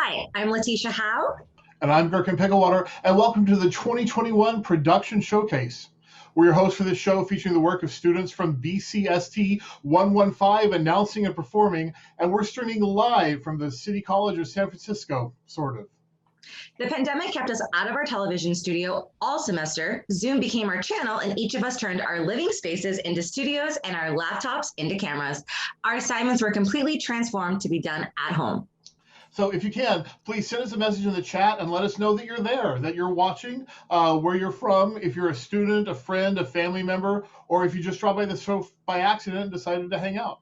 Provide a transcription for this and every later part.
Hi, I'm Letitia Howe. And I'm Gherkin Picklewater, and welcome to the 2021 Production Showcase. We're your hosts for this show, featuring the work of students from BCST115 announcing and performing, and we're streaming live from the City College of San Francisco, sort of. The pandemic kept us out of our television studio all semester. Zoom became our channel, and each of us turned our living spaces into studios and our laptops into cameras. Our assignments were completely transformed to be done at home. So if you can, please send us a message in the chat and let us know that you're there, that you're watching, where you're from, if you're a student, a friend, a family member, or if you just dropped by the show by accident and decided to hang out.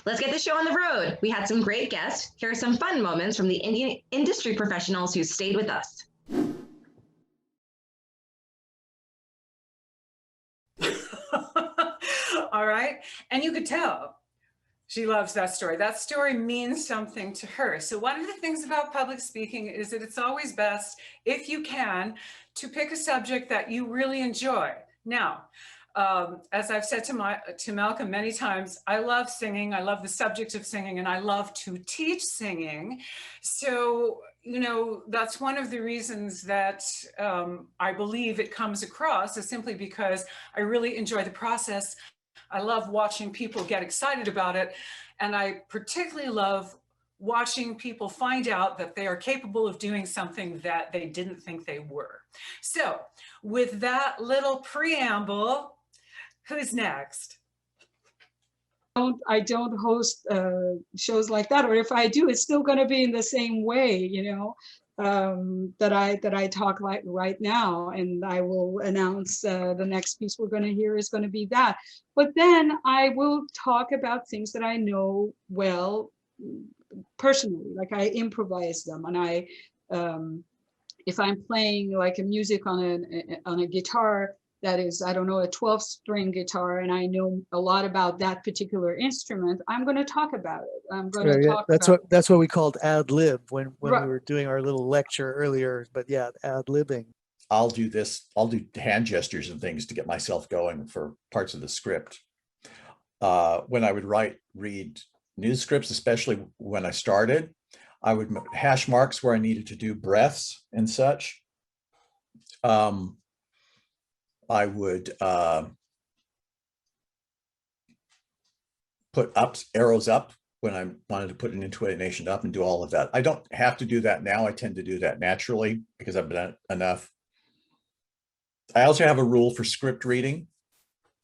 Let's get the show on the road. We had some great guests. Here are some fun moments from the industry professionals who stayed with us. All right. And you could tell she loves that story. That story means something to her. So one of the things about public speaking is that it's always best, if you can, to pick a subject that you really enjoy. Now, as I've said to Malcolm many times, I love singing. I love the subject of singing, and I love to teach singing. So, you know, that's one of the reasons that I believe it comes across, is simply because I really enjoy the process. I love watching people get excited about it. And I particularly love watching people find out that they are capable of doing something that they didn't think they were. So with that little preamble, who's next? I don't host shows like that, or if I do, it's still going to be in the same way, you know, that I talk like right now, and I will announce the next piece we're going to hear is going to be that. But then I will talk about things that I know well personally, like I improvise them, and I if I'm playing like a music on a guitar that is, I don't know, a 12-string guitar, and I know a lot about that particular instrument, I'm going to talk about it. I'm going to talk about that's what we called ad lib when we were doing our little lecture earlier. But yeah, ad libbing. I'll do this. I'll do hand gestures and things to get myself going for parts of the script. When I would read news scripts, especially when I started, I would hash marks where I needed to do breaths and such. I would put arrows up when I wanted to put an intonation up and do all of that. I don't have to do that now. I tend to do that naturally because I've done enough. I also have a rule for script reading.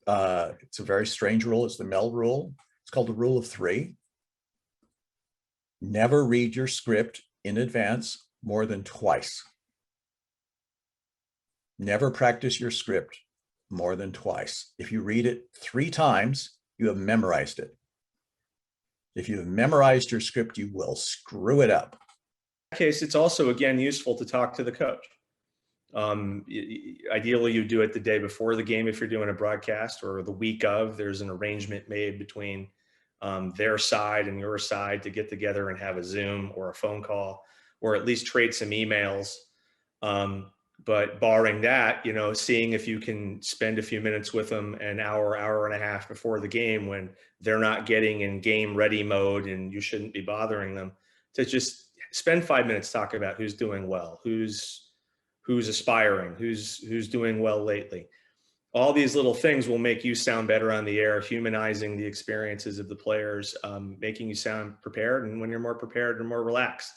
It's a very strange rule. It's the Mel rule. It's called the rule of 3. Never read your script in advance more than twice. Never practice your script more than twice. If you read it 3 times, you have memorized it. If you have memorized your script, you will screw it up. In that case, it's also, again, useful to talk to the coach. Ideally, you do it the day before the game if you're doing a broadcast, or the week of. There's an arrangement made between their side and your side to get together and have a Zoom or a phone call, or at least trade some emails. But barring that, you know, seeing if you can spend a few minutes with them an hour, hour and a half before the game when they're not getting in game ready mode and you shouldn't be bothering them, to just spend 5 minutes talking about who's doing well, who's aspiring, who's doing well lately. All these little things will make you sound better on the air, humanizing the experiences of the players, making you sound prepared. And when you're more prepared, you're more relaxed.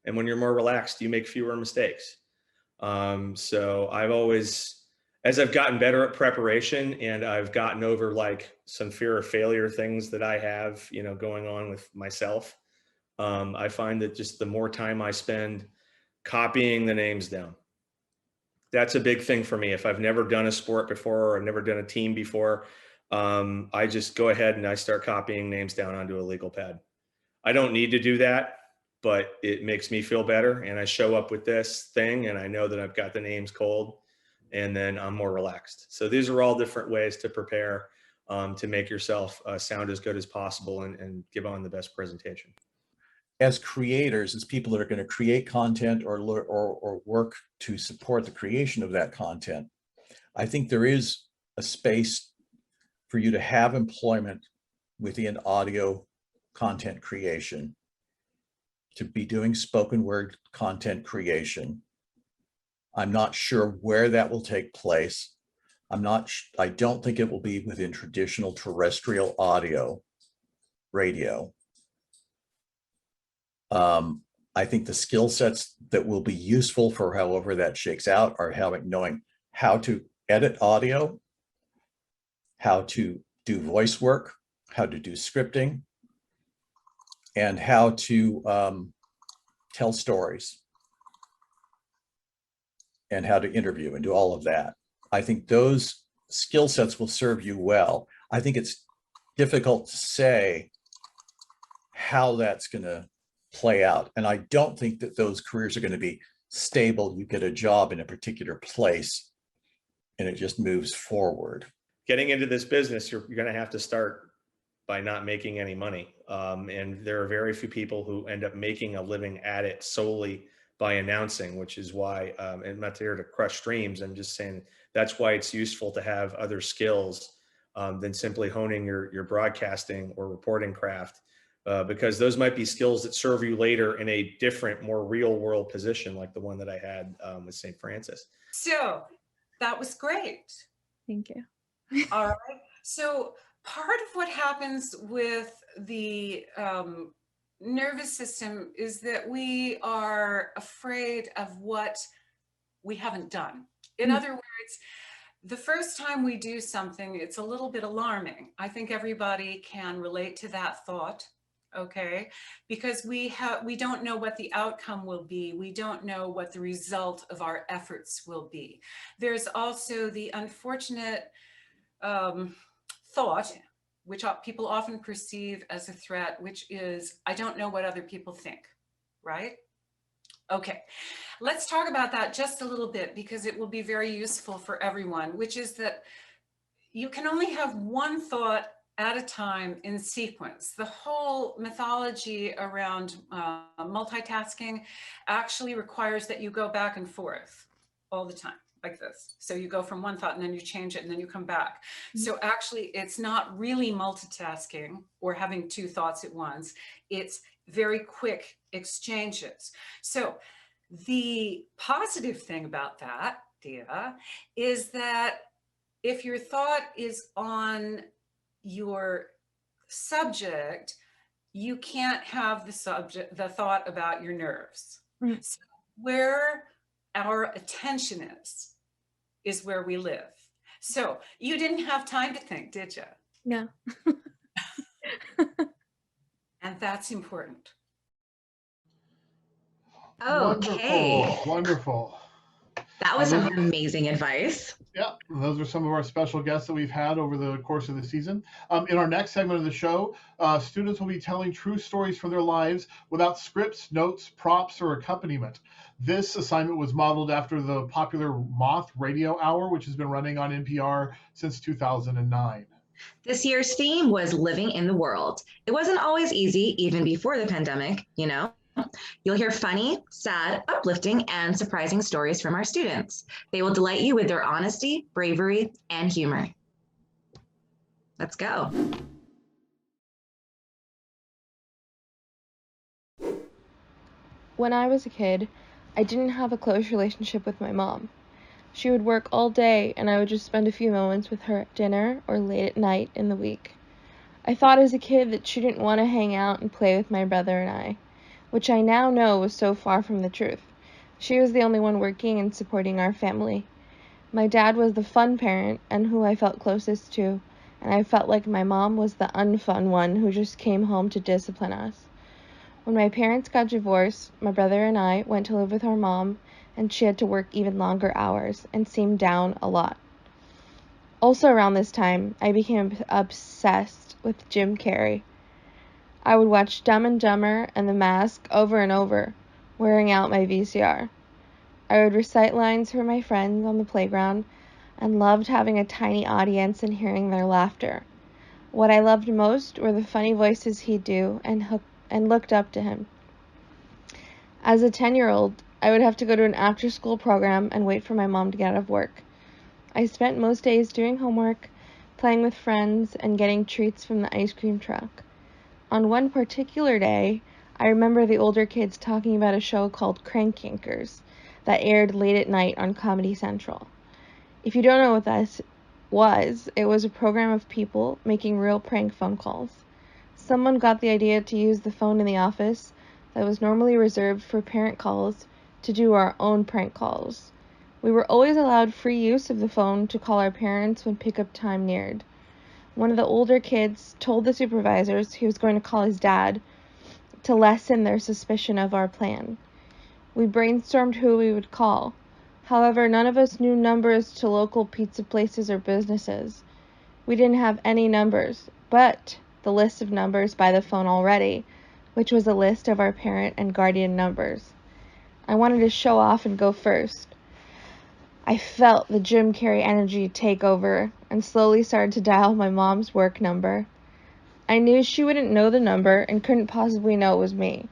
And when you're more relaxed, you make fewer mistakes. So I've always, as I've gotten better at preparation and I've gotten over like some fear of failure things that I have, you know, going on with myself, I find that just the more time I spend copying the names down, that's a big thing for me. If I've never done a sport before, or I've never done a team before, I just go ahead and I start copying names down onto a legal pad. I don't need to do that, but it makes me feel better. And I show up with this thing and I know that I've got the names cold, and then I'm more relaxed. So these are all different ways to prepare to make yourself sound as good as possible and give on the best presentation. As creators, as people that are going to create content or work to support the creation of that content, I think there is a space for you to have employment within audio content creation. to be doing spoken word content creation. I'm not sure where that will take place. I don't think it will be within traditional terrestrial audio, radio. I think the skill sets that will be useful for however that shakes out are knowing how to edit audio, how to do voice work, how to do scripting, and how to tell stories, and how to interview and do all of that. I think those skill sets will serve you well. I think it's difficult to say how that's going to play out. And I don't think that those careers are going to be stable. You get a job in a particular place and it just moves forward. Getting into this business, you're going to have to start by not making any money. And there are very few people who end up making a living at it solely by announcing, which is why, and I'm not here to crush dreams. I'm just saying that's why it's useful to have other skills than simply honing your broadcasting or reporting craft, because those might be skills that serve you later in a different, more real world position, like the one that I had with St. Francis. So that was great. Thank you. All right. So part of what happens with the nervous system is that we are afraid of what we haven't done. In other words, the first time we do something, it's a little bit alarming. I think everybody can relate to that thought, okay? Because we don't know what the outcome will be. We don't know what the result of our efforts will be. There's also the unfortunate thought, which people often perceive as a threat, which is, I don't know what other people think, right? Okay, let's talk about that just a little bit because it will be very useful for everyone, which is that you can only have one thought at a time in sequence. The whole mythology around multitasking actually requires that you go back and forth all the time, like this. So you go from one thought and then you change it and then you come back. So actually it's not really multitasking or having two thoughts at once. It's very quick exchanges. So the positive thing about that, Dia, is that if your thought is on your subject, you can't have the thought about your nerves. So where our attention is where we live. So you didn't have time to think, did you? No. And that's important. Okay. Wonderful. That was some amazing advice. Yeah, those are some of our special guests that we've had over the course of the season. In our next segment of the show, students will be telling true stories from their lives without scripts, notes, props, or accompaniment. This assignment was modeled after the popular Moth Radio Hour, which has been running on NPR since 2009. This year's theme was living in the world. It wasn't always easy, even before the pandemic, you know. You'll hear funny, sad, uplifting, and surprising stories from our students. They will delight you with their honesty, bravery, and humor. Let's go. When I was a kid, I didn't have a close relationship with my mom. She would work all day and I would just spend a few moments with her at dinner or late at night in the week. I thought as a kid that she didn't want to hang out and play with my brother and I, which I now know was so far from the truth. She was the only one working and supporting our family. My dad was the fun parent and who I felt closest to, and I felt like my mom was the unfun one who just came home to discipline us. When my parents got divorced, my brother and I went to live with our mom, and she had to work even longer hours and seemed down a lot. Also around this time, I became obsessed with Jim Carrey. I would watch Dumb and Dumber and The Mask over and over, wearing out my VCR. I would recite lines for my friends on the playground and loved having a tiny audience and hearing their laughter. What I loved most were the funny voices he'd do and looked up to him. As a 10-year-old, I would have to go to an after-school program and wait for my mom to get out of work. I spent most days doing homework, playing with friends, and getting treats from the ice cream truck. On one particular day, I remember the older kids talking about a show called Crank Yankers that aired late at night on Comedy Central. If you don't know what that was, it was a program of people making real prank phone calls. Someone got the idea to use the phone in the office that was normally reserved for parent calls to do our own prank calls. We were always allowed free use of the phone to call our parents when pickup time neared. One of the older kids told the supervisors he was going to call his dad to lessen their suspicion of our plan. We brainstormed who we would call. However, none of us knew numbers to local pizza places or businesses. We didn't have any numbers, but the list of numbers by the phone already, which was a list of our parent and guardian numbers. I wanted to show off and go first. I felt the Jim Carrey energy take over and slowly started to dial my mom's work number. I knew she wouldn't know the number and couldn't possibly know it was me.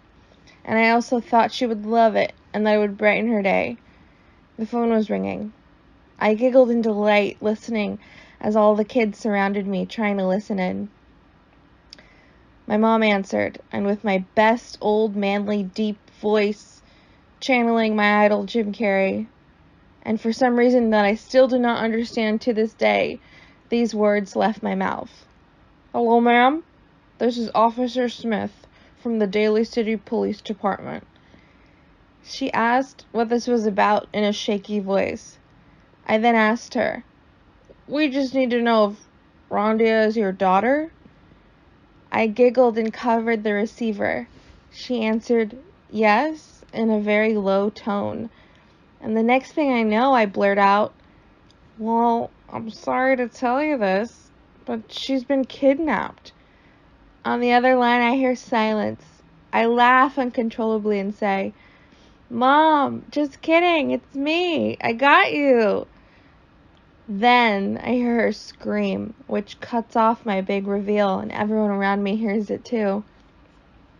And I also thought she would love it and that it would brighten her day. The phone was ringing. I giggled in delight, listening as all the kids surrounded me, trying to listen in. My mom answered, and with my best old manly deep voice, channeling my idol Jim Carrey, and for some reason that I still do not understand to this day, these words left my mouth. "Hello, ma'am. This is Officer Smith from the Daly City Police Department." She asked what this was about in a shaky voice. I then asked her, "We just need to know if Rhonda is your daughter?" I giggled and covered the receiver. She answered, "Yes," in a very low tone. And the next thing I know, I blurt out, "Well, I'm sorry to tell you this, but she's been kidnapped." On the other line, I hear silence. I laugh uncontrollably and say, "Mom, just kidding, it's me. I got you." Then I hear her scream, which cuts off my big reveal, and everyone around me hears it too.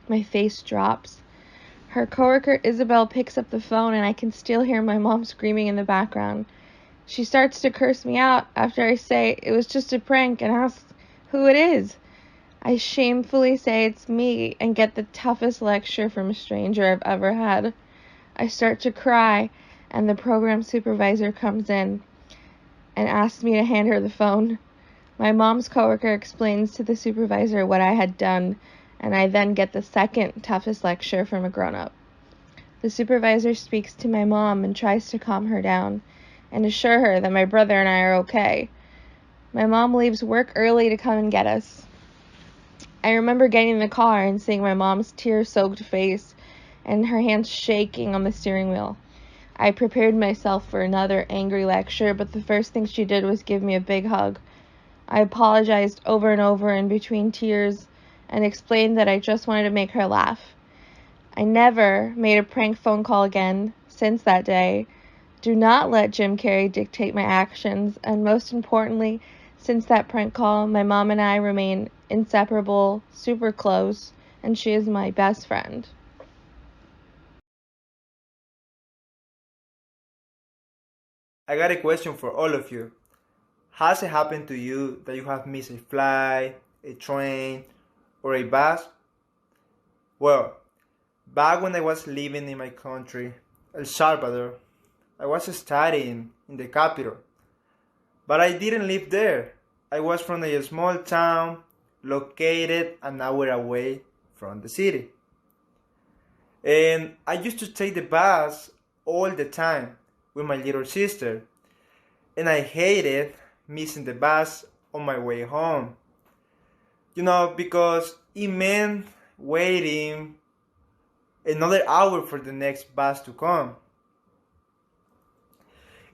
My face drops. Her coworker Isabel picks up the phone, and I can still hear my mom screaming in the background. She starts to curse me out after I say it was just a prank and asks who it is. I shamefully say it's me and get the toughest lecture from a stranger I've ever had. I start to cry, and the program supervisor comes in and asks me to hand her the phone. My mom's coworker explains to the supervisor what I had done, and I then get the second toughest lecture from a grown-up. The supervisor speaks to my mom and tries to calm her down and assure her that my brother and I are okay. My mom leaves work early to come and get us. I remember getting in the car and seeing my mom's tear-soaked face and her hands shaking on the steering wheel. I prepared myself for another angry lecture, but the first thing she did was give me a big hug. I apologized over and over in between tears and explained that I just wanted to make her laugh. I never made a prank phone call again since that day. Do not let Jim Carrey dictate my actions, and most importantly, since that prank call, my mom and I remain inseparable, super close, and she is my best friend. I got a question for all of you. Has it happened to you that you have missed a flight, a train, or a bus? Well, back when I was living in my country, El Salvador, I was studying in the capital. But I didn't live there. I was from a small town located an hour away from the city. And I used to take the bus all the time with my little sister. And I hated missing the bus on my way home. Because it meant waiting another hour for the next bus to come.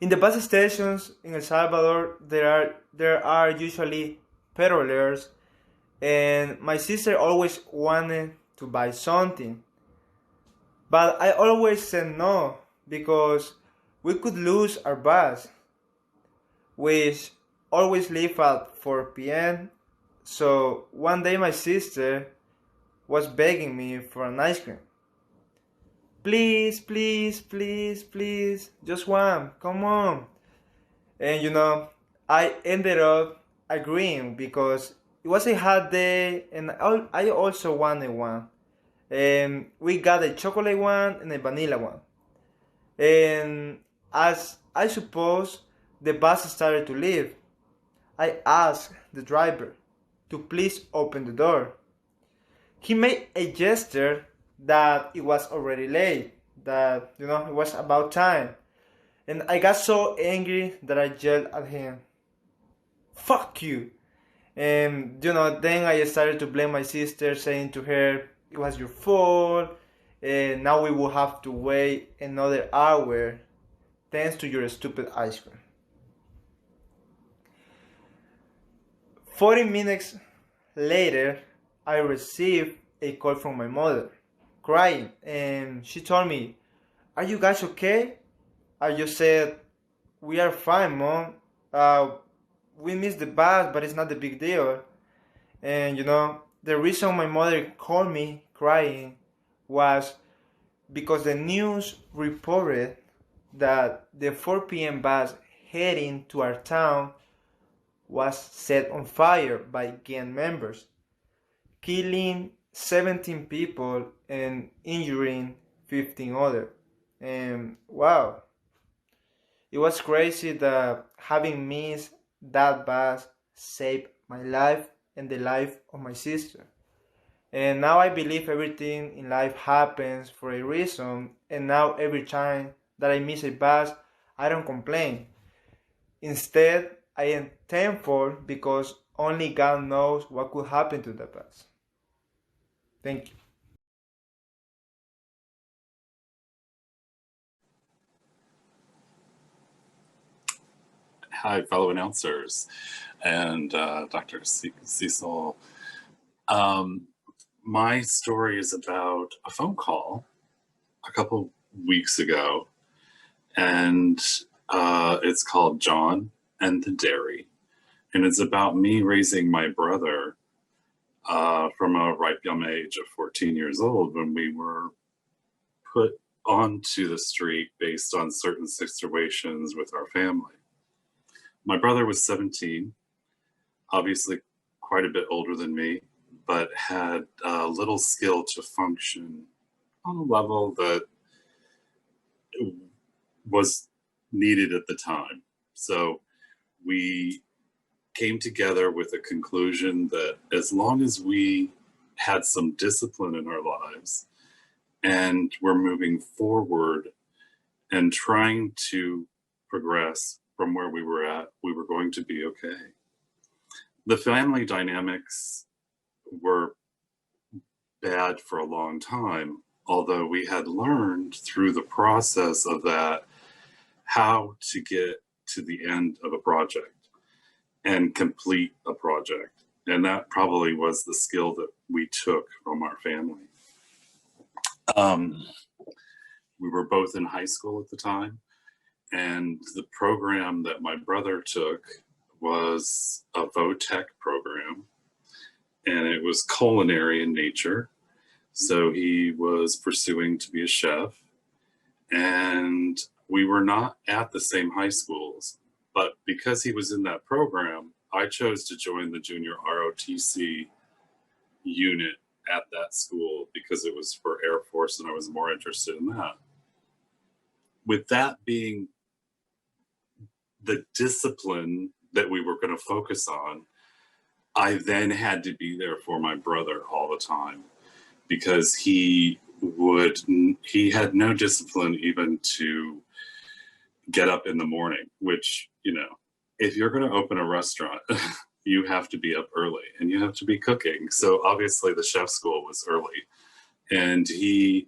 In the bus stations in El Salvador, there are usually peddlers, and my sister always wanted to buy something. But I always said no, because we could lose our bus, which always leave at 4 p.m. So one day my sister was begging me for an ice cream. "Please, please, please, please, just one, come on." And I ended up agreeing because it was a hot day and I also wanted one. And we got a chocolate one and a vanilla one. And as I suppose the bus started to leave, I asked the driver to please open the door. He made a gesture that it was already late, that it was about time. And I got so angry that I yelled at him, "Fuck you!" And then I started to blame my sister, saying to her, "It was your fault, and now we will have to wait another hour thanks to your stupid ice cream." 40 minutes later, I received a call from my mother, crying, and she told me, "Are you guys okay?" I just said, "We are fine, Mom. We missed the bus, but it's not a big deal." And the reason my mother called me crying was because the news reported that the 4 p.m. bus heading to our town was set on fire by gang members, killing 17 people and injuring 15 others. And wow, it was crazy that having missed that bus saved my life and the life of my sister. And now I believe everything in life happens for a reason. And now every time that I miss a bus, I don't complain. Instead, I am thankful because only God knows what could happen to the bus. Thank you. Hi, fellow announcers and Dr. Cecil. My story is about a phone call a couple weeks ago, and it's called John and the Dairy. And it's about me raising my brother from a ripe young age of 14 years old when we were put onto the street based on certain situations with our family. My brother was 17, obviously quite a bit older than me, but had little skill to function on a level that was needed at the time. So we came together with a conclusion that as long as we had some discipline in our lives and we're moving forward and trying to progress from where we were at, we were going to be okay. The family dynamics were bad for a long time, although we had learned through the process of that how to get to the end of a project and complete a project. And that probably was the skill that we took from our family. We were both in high school at the time, and the program that my brother took was a VOTEC program, and it was culinary in nature. So he was pursuing to be a chef, and we were not at the same high schools, but because he was in that program, I chose to join the junior ROTC unit at that school because it was for Air Force and I was more interested in that. With that being the discipline that we were going to focus on, I then had to be there for my brother all the time because he had no discipline even to get up in the morning, which, if you're going to open a restaurant, you have to be up early and you have to be cooking. So obviously the chef school was early, and he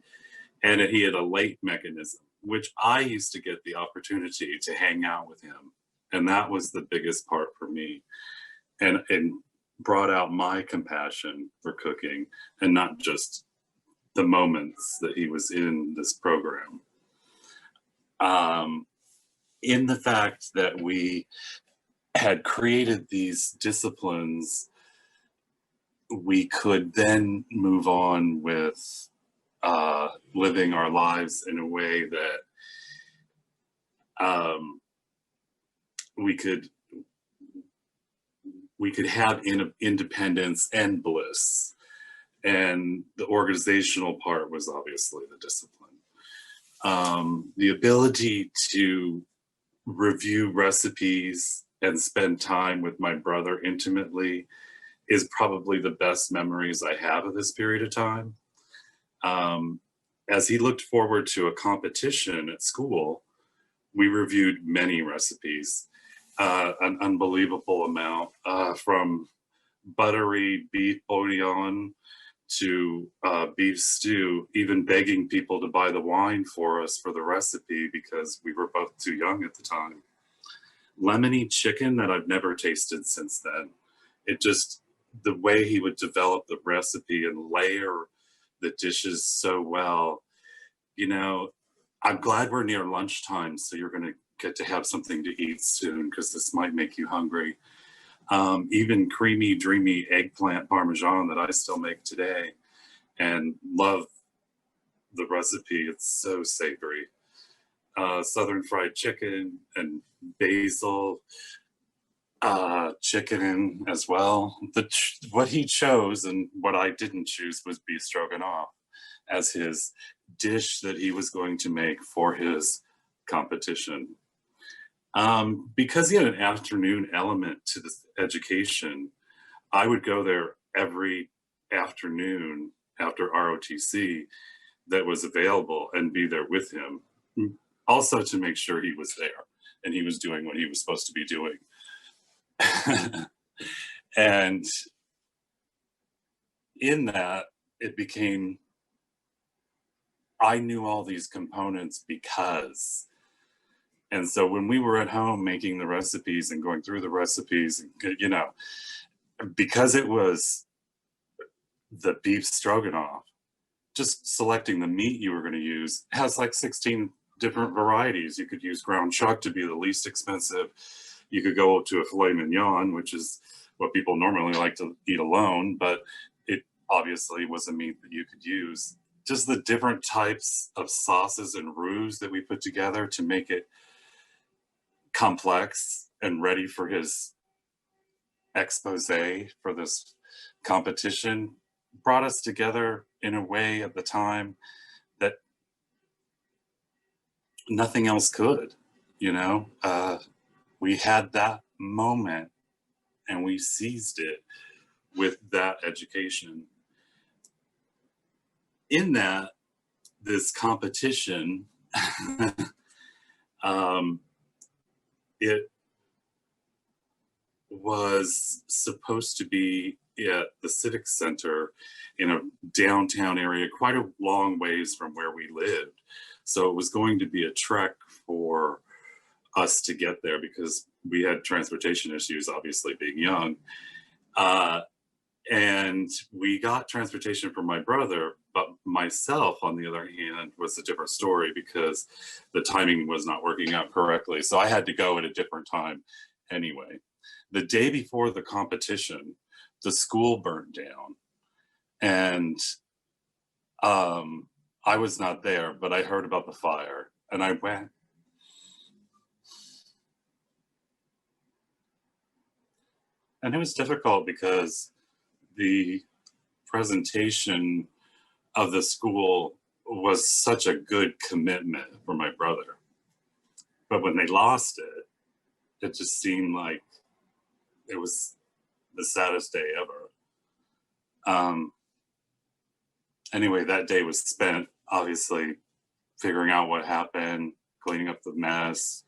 had a late mechanism, which I used to get the opportunity to hang out with him. And that was the biggest part for me, and brought out my compassion for cooking and not just the moments that he was in this program. In the fact that we had created these disciplines, we could then move on with living our lives in a way that we could have independence and bliss. And the organizational part was obviously the discipline. The ability to review recipes and spend time with my brother intimately is probably the best memories I have of this period of time. As he looked forward to a competition at school, we reviewed many recipes, an unbelievable amount, from buttery beef bouillon to beef stew, even begging people to buy the wine for us for the recipe because we were both too young at the time. Lemony chicken that I've never tasted since then. It just, the way he would develop the recipe and layer the dishes so well. You know, I'm glad we're near lunchtime, so you're gonna get to have something to eat soon because this might make you hungry. Even creamy, dreamy eggplant parmesan that I still make today and love the recipe. It's so savory. Southern fried chicken and basil chicken as well. What he chose and what I didn't choose was beef stroganoff as his dish that he was going to make for his competition. Because he had an afternoon element to this education, I would go there every afternoon after ROTC that was available and be there with him. Also to make sure he was there and he was doing what he was supposed to be doing. And in that, it became, I knew all these components because. And so when we were at home making the recipes and going through the recipes, you know, because it was the beef stroganoff, just selecting the meat you were going to use has like 16 different varieties. You could use ground chuck to be the least expensive. You could go to a filet mignon, which is what people normally like to eat alone, but it obviously was a meat that you could use. Just the different types of sauces and roux that we put together to make it complex and ready for his expose for this competition brought us together in a way at the time that nothing else could, you know. We had that moment and we seized it with that education. In that, this competition, it was supposed to be at the Civic Center in a downtown area, quite a long ways from where we lived. So it was going to be a trek for us to get there because we had transportation issues, obviously being young. And we got transportation for my brother, but myself, on the other hand, was a different story because the timing was not working out correctly. So I had to go at a different time anyway. The day before the competition, the school burned down. And I was not there, but I heard about the fire and I went. And it was difficult because the presentation of the school was such a good commitment for my brother. But when they lost it, it just seemed like it was the saddest day ever. Anyway, that day was spent obviously figuring out what happened, cleaning up the mess,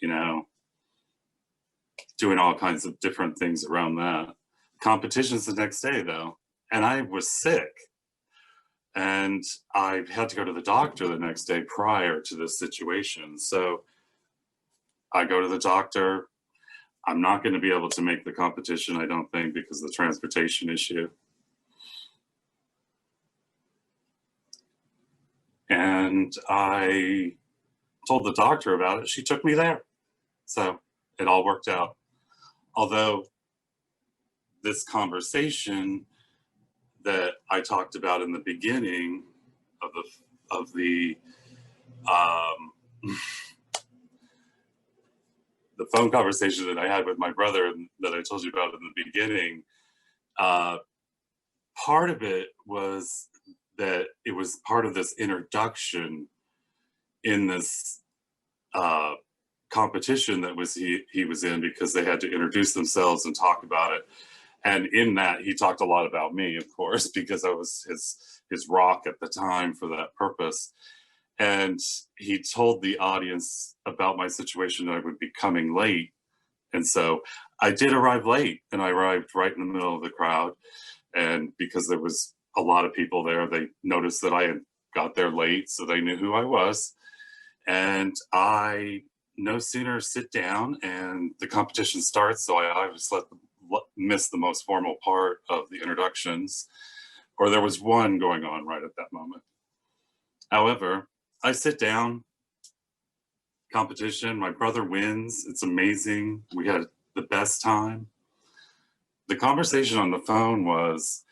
you know, doing all kinds of different things around that. Competition's the next day though, and I was sick and I had to go to the doctor the next day prior to this situation. So I go to the doctor. I'm not going to be able to make the competition, I don't think, because of the transportation issue. And I told the doctor about it. She took me there. So it all worked out. Although this conversation that I talked about in the beginning of the the phone conversation that I had with my brother that I told you about in the beginning, part of it was that it was part of this introduction in this competition that was he was in, because they had to introduce themselves and talk about it. And in that, he talked a lot about me, of course, because I was his rock at the time for that purpose. And he told the audience about my situation, that I would be coming late. And so I did arrive late, and I arrived right in the middle of the crowd. And because there was a lot of people there, they noticed that I had got there late, so they knew who I was. And I no sooner sit down and the competition starts, so I just miss the most formal part of the introductions, or there was one going on right at that moment. However, I sit down, competition, my brother wins. It's amazing. We had the best time. The conversation on the phone was,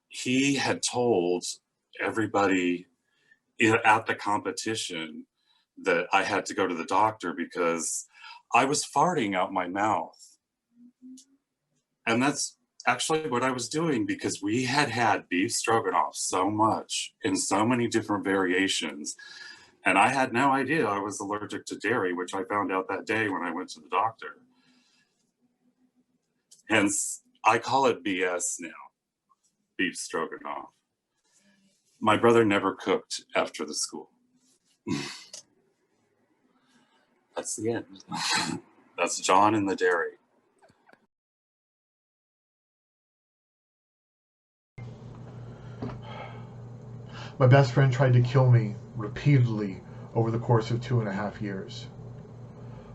he had told everybody at the competition that I had to go to the doctor because I was farting out my mouth. And that's actually what I was doing, because we had beef stroganoff so much in so many different variations. And I had no idea I was allergic to dairy, which I found out that day when I went to the doctor. Hence, I call it BS now, beef stroganoff. My brother never cooked after the school. That's the end. That's John and the dairy. My best friend tried to kill me repeatedly over the course of 2.5 years.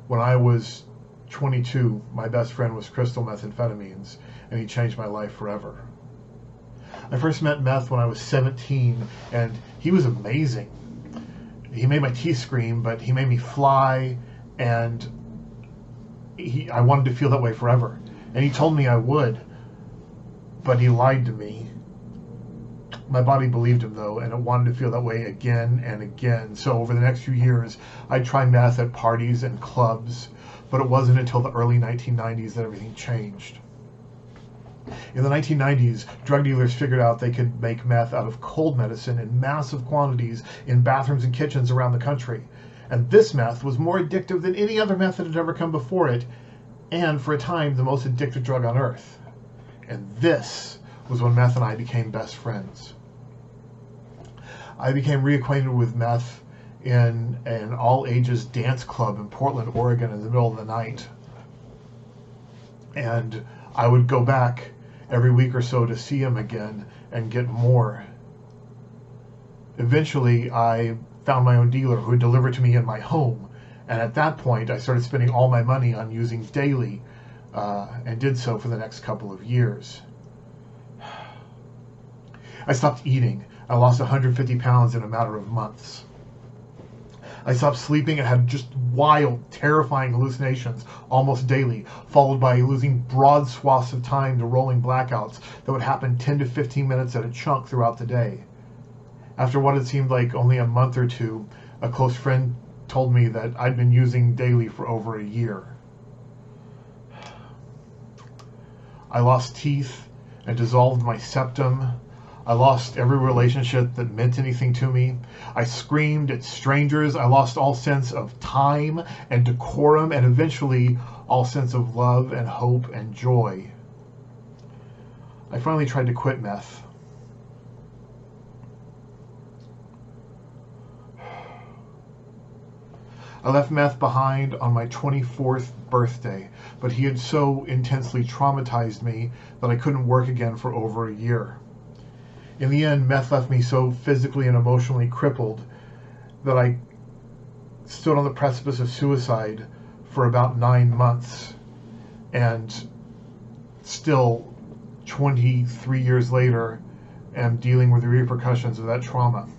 When I was 22, my best friend was crystal methamphetamines, and he changed my life forever. I first met meth when I was 17, and he was amazing. He made my teeth scream, but he made me fly, and I wanted to feel that way forever. And he told me I would, but he lied to me. My body believed him, though, and it wanted to feel that way again and again. So over the next few years, I'd try meth at parties and clubs, but it wasn't until the early 1990s that everything changed. In the 1990s, drug dealers figured out they could make meth out of cold medicine in massive quantities in bathrooms and kitchens around the country. And this meth was more addictive than any other meth that had ever come before it, and for a time, the most addictive drug on earth. And this was when meth and I became best friends. I became reacquainted with meth in an all-ages dance club in Portland, Oregon in the middle of the night. And I would go back every week or so to see him again and get more. Eventually, I found my own dealer who would deliver to me in my home. And at that point, I started spending all my money on using daily, and did so for the next couple of years. I stopped eating. I lost 150 pounds in a matter of months. I stopped sleeping and had just wild, terrifying hallucinations almost daily, followed by losing broad swaths of time to rolling blackouts that would happen 10 to 15 minutes at a chunk throughout the day. After what had seemed like only a month or two, a close friend told me that I'd been using daily for over a year. I lost teeth and dissolved my septum. I lost every relationship that meant anything to me. I screamed at strangers. I lost all sense of time and decorum, and eventually all sense of love and hope and joy. I finally tried to quit meth. I left meth behind on my 24th birthday, but he had so intensely traumatized me that I couldn't work again for over a year. In the end, meth left me so physically and emotionally crippled that I stood on the precipice of suicide for about 9 months, and still 23 years later am dealing with the repercussions of that trauma.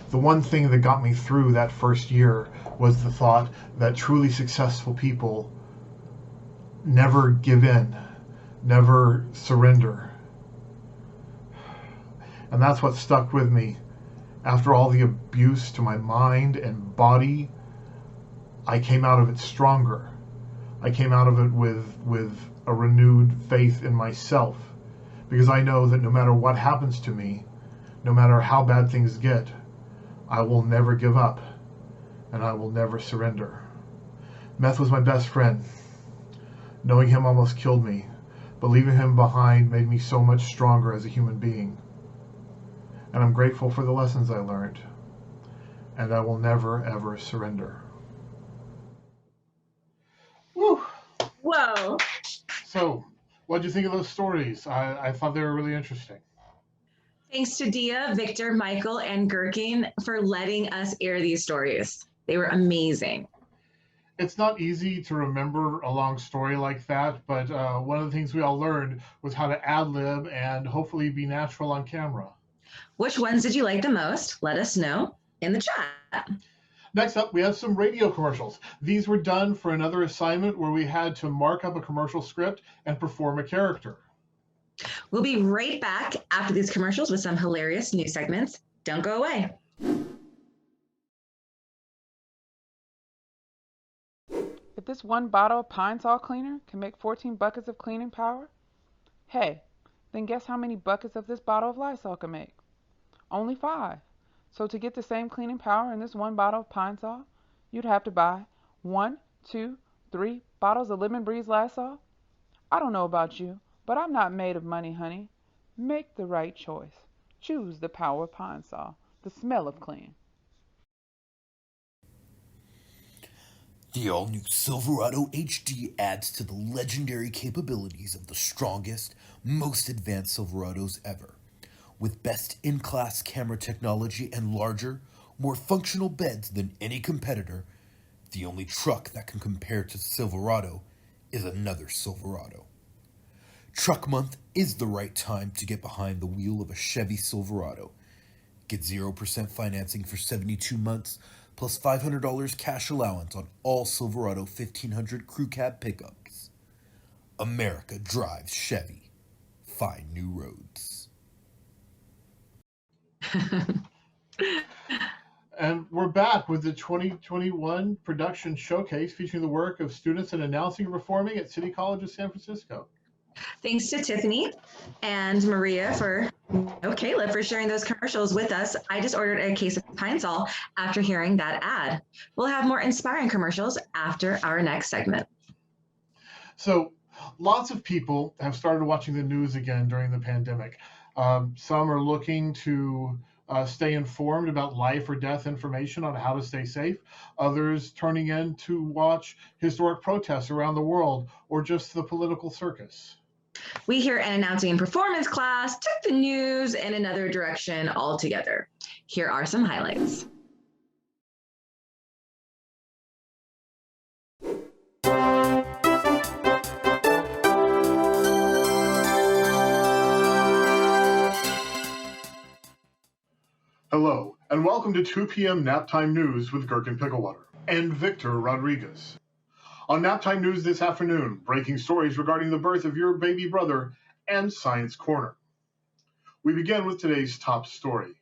The one thing that got me through that first year was the thought that truly successful people never give in, never surrender. And that's what stuck with me. After all the abuse to my mind and body, I came out of it stronger. I came out of it with a renewed faith in myself, because I know that no matter what happens to me, no matter how bad things get, I will never give up and I will never surrender. Meth was my best friend. Knowing him almost killed me, but leaving him behind made me so much stronger as a human being. And I'm grateful for the lessons I learned, and I will never ever surrender. Woo! Whoa. So, what did you think of those stories? I thought they were really interesting. Thanks to Dia, Victor, Michael, and Gherkin for letting us air these stories. They were amazing. It's not easy to remember a long story like that, but one of the things we all learned was how to ad-lib and hopefully be natural on camera. Which ones did you like the most? Let us know in the chat. Next up, we have some radio commercials. These were done for another assignment where we had to mark up a commercial script and perform a character. We'll be right back after these commercials with some hilarious news segments. Don't go away. If this one bottle of Pine Sol cleaner can make 14 buckets of cleaning power, hey, then guess how many buckets of this bottle of Lysol can make? Only 5. So to get the same cleaning power in this one bottle of Pine Sol, you'd have to buy 1, 2, 3 bottles of Lemon Breeze Lysol. I don't know about you, but I'm not made of money, honey. Make the right choice. Choose the power of Pine Sol, the smell of clean. The all-new Silverado HD adds to the legendary capabilities of the strongest, most advanced Silverados ever. With best-in-class camera technology and larger, more functional beds than any competitor, the only truck that can compare to Silverado is another Silverado. Truck Month is the right time to get behind the wheel of a Chevy Silverado. Get 0% financing for 72 months, plus $500 cash allowance on all Silverado 1500 crew cab pickups. America drives Chevy. Find new roads. And we're back with the 2021 production showcase featuring the work of students in announcing and performing at City College of San Francisco. Thanks to Tiffany and Maria Caleb for sharing those commercials with us. I just ordered a case of Pine Sol after hearing that ad. We'll have more inspiring commercials after our next segment. So lots of people have started watching the news again during the pandemic. Some are looking to stay informed about life or death information on how to stay safe. Others turning in to watch historic protests around the world or just the political circus. We here at Announcing and Performance class took the news in another direction altogether. Here are some highlights. Hello, and welcome to 2 p.m. Naptime News with Gherkin Picklewater and Victor Rodriguez. On Naptime News this afternoon, breaking stories regarding the birth of your baby brother and Science Corner. We begin with today's top story.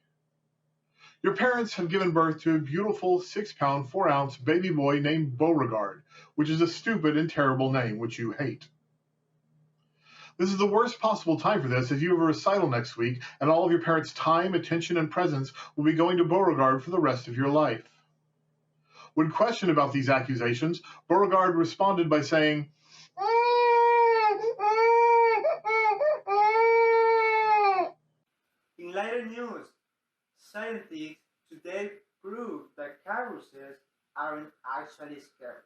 Your parents have given birth to a beautiful 6-pound, 4-ounce baby boy named Beauregard, which is a stupid and terrible name, which you hate. This is the worst possible time for this, as you have a recital next week, and all of your parents' time, attention, and presence will be going to Beauregard for the rest of your life. When questioned about these accusations, Beauregard responded by saying, In later news, scientists today proved that caruses aren't actually scary.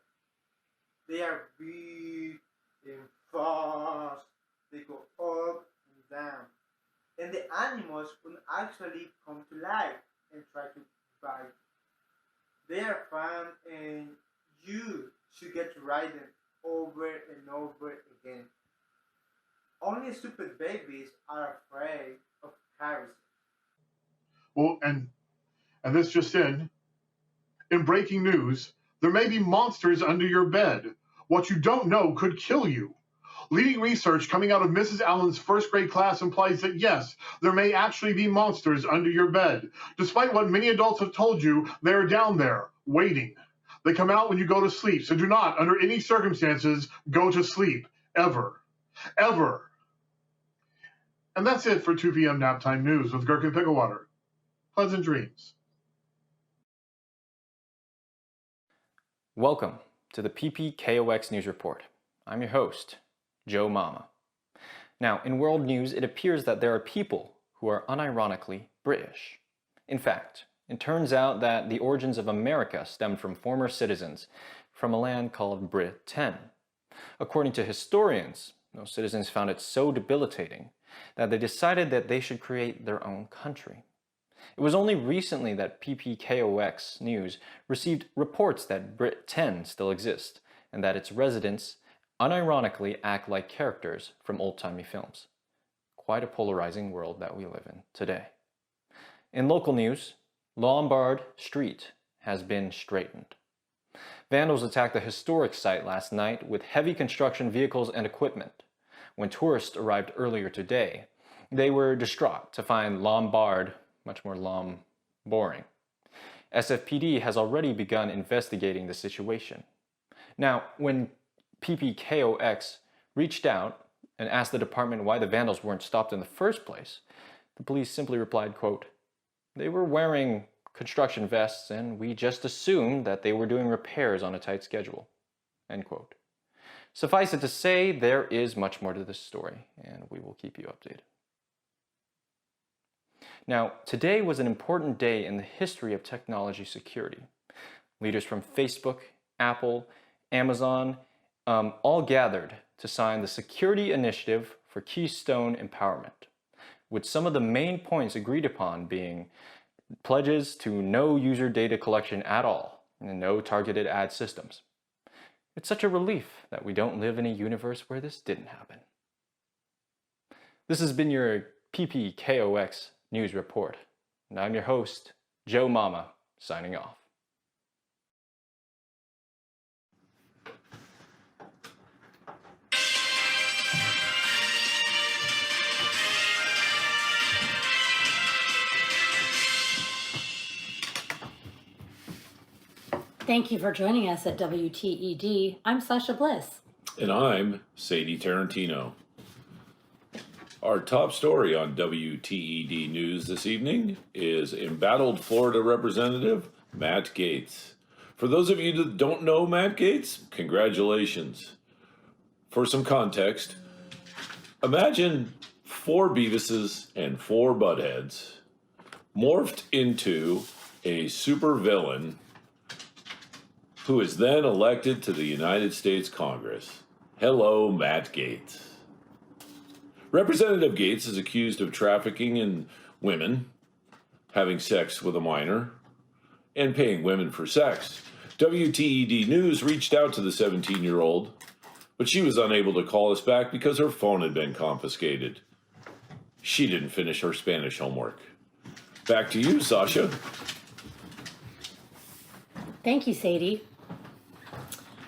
They are big and fast. They go up and down. And the animals will actually come to life and try to bite. They are fun and you should get to ride them over and over again. Only stupid babies are afraid of caruses. well, and this just in breaking news, there may be monsters under your bed. What you don't know could kill you. Leading research coming out of Mrs. Allen's first grade class implies that yes, there may actually be monsters under your bed. Despite what many adults have told you, they are down there, waiting. They come out when you go to sleep, so do not, under any circumstances, go to sleep, ever. ever. And that's it for 2 p.m. Naptime News with Gherkin Picklewater. Pleasant dreams. Welcome to the PPKOX News Report. I'm your host, Joe Mama. Now, in world news, it appears that there are people who are unironically British. In fact, it turns out that the origins of America stemmed from former citizens from a land called Britain. According to historians, those citizens found it so debilitating that they decided that they should create their own country. It was only recently that PPKOX News received reports that Britain still exists and that its residents unironically act like characters from old-timey films. Quite a polarizing world that we live in today. In local news, Lombard Street has been straightened. Vandals attacked the historic site last night with heavy construction vehicles and equipment. When tourists arrived earlier today, they were distraught to find Lombard much more boring. SFPD has already begun investigating the situation. Now, when PPKOX reached out and asked the department why the vandals weren't stopped in the first place, the police simply replied, quote, "They were wearing construction vests and we just assumed that they were doing repairs on a tight schedule," end quote. Suffice it to say, there is much more to this story, and we will keep you updated. Now, today was an important day in the history of technology security. Leaders from Facebook, Apple, Amazon, all gathered to sign the Security Initiative for Keystone Empowerment, with some of the main points agreed upon being pledges to no user data collection at all and no targeted ad systems. It's such a relief that we don't live in a universe where this didn't happen. This has been your PPKOX News Report, and I'm your host, Joe Mama, signing off. Thank you for joining us at WTED. I'm Sasha Bliss. And I'm Sadie Tarantino. Our top story on WTED News this evening is embattled Florida Representative Matt Gaetz. For those of you that don't know Matt Gaetz, congratulations. For some context, imagine 4 Beavises and 4 Buttheads morphed into a supervillain who is then elected to the United States Congress. Hello, Matt Gaetz. Representative Gaetz is accused of trafficking in women, having sex with a minor, and paying women for sex. WTED News reached out to the 17-year-old, but she was unable to call us back because her phone had been confiscated. She didn't finish her Spanish homework. Back to you, Sasha. Thank you, Sadie.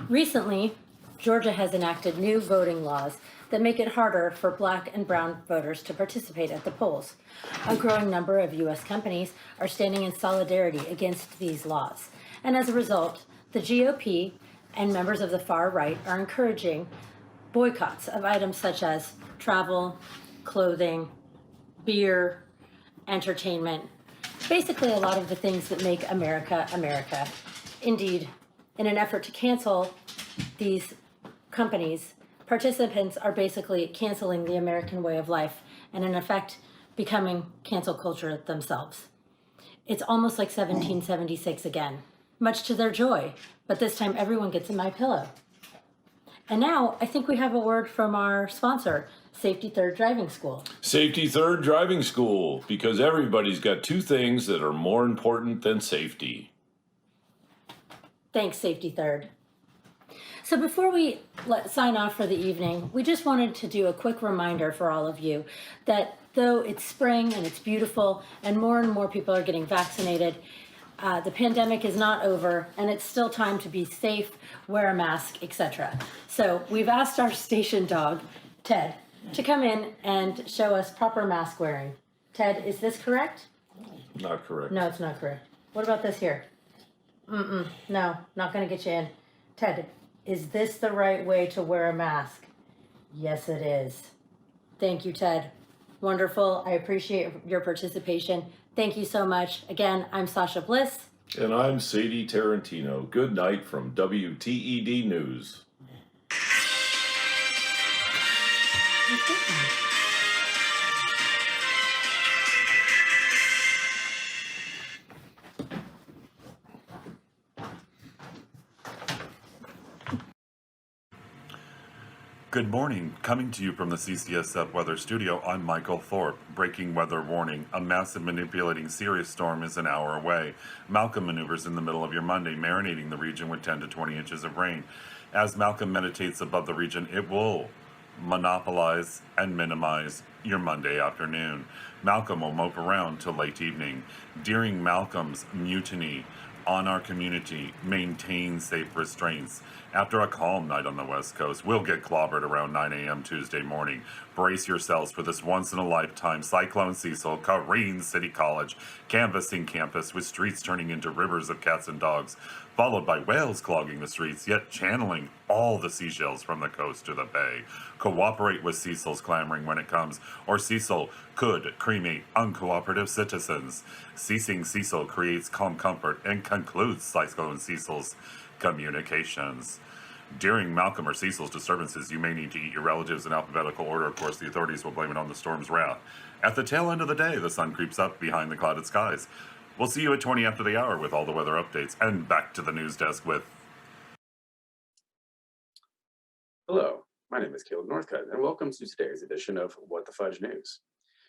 Recently, Georgia has enacted new voting laws that make it harder for Black and brown voters to participate at the polls. A growing number of U.S. companies are standing in solidarity against these laws. And as a result, the GOP and members of the far right are encouraging boycotts of items such as travel, clothing, beer, entertainment, basically a lot of the things that make America, America. Indeed, in an effort to cancel these companies, participants are basically canceling the American way of life and in effect becoming cancel culture themselves. It's almost like 1776 again, much to their joy, but this time everyone gets a MyPillow. And now I think we have a word from our sponsor, Safety Third Driving School. Safety Third Driving School, because everybody's got 2 things that are more important than safety. Thanks, Safety Third. So before we sign off for the evening, we just wanted to do a quick reminder for all of you that though it's spring and it's beautiful and more people are getting vaccinated, the pandemic is not over and it's still time to be safe, wear a mask, etc. So we've asked our station dog, Ted, to come in and show us proper mask wearing. Ted, is this correct? Not correct. No, it's not correct. What about this here? No, not going to get you in. Ted, is this the right way to wear a mask? Yes, it is. Thank you, Ted. Wonderful. I appreciate your participation. Thank you so much. Again, I'm Sasha Bliss. And I'm Sadie Tarantino. Good night from WTED News. Good morning. Coming to you from the CCSF Weather Studio, I'm Michael Thorpe. Breaking weather warning. A massive manipulating Sirius storm is an hour away. Malcolm maneuvers in the middle of your Monday, marinating the region with 10 to 20 inches of rain. As Malcolm meditates above the region, it will monopolize and minimize your Monday afternoon. Malcolm will mope around till late evening. During Malcolm's mutiny on our community, maintain safe restraints. After a calm night on the West Coast, we'll get clobbered around 9 a.m. Tuesday morning. Brace yourselves for this once-in-a-lifetime Cyclone Cecil careens City College, canvassing campus with streets turning into rivers of cats and dogs, followed by whales clogging the streets, yet channeling all the seashells from the coast to the bay. Cooperate with Cecil's clamoring when it comes, or Cecil could cremate uncooperative citizens. Ceasing Cecil creates calm comfort and concludes Cyclone Cecil's communications. During Malcolm or Cecil's disturbances, you may need to eat your relatives in alphabetical order. Of course, the authorities will blame it on the storm's wrath. At the tail end of the day, the sun creeps up behind the clouded skies. We'll see you at 20 after the hour with all the weather updates. And back to the news desk with... Hello, my name is Caleb Northcutt, and welcome to today's edition of What the Fudge News.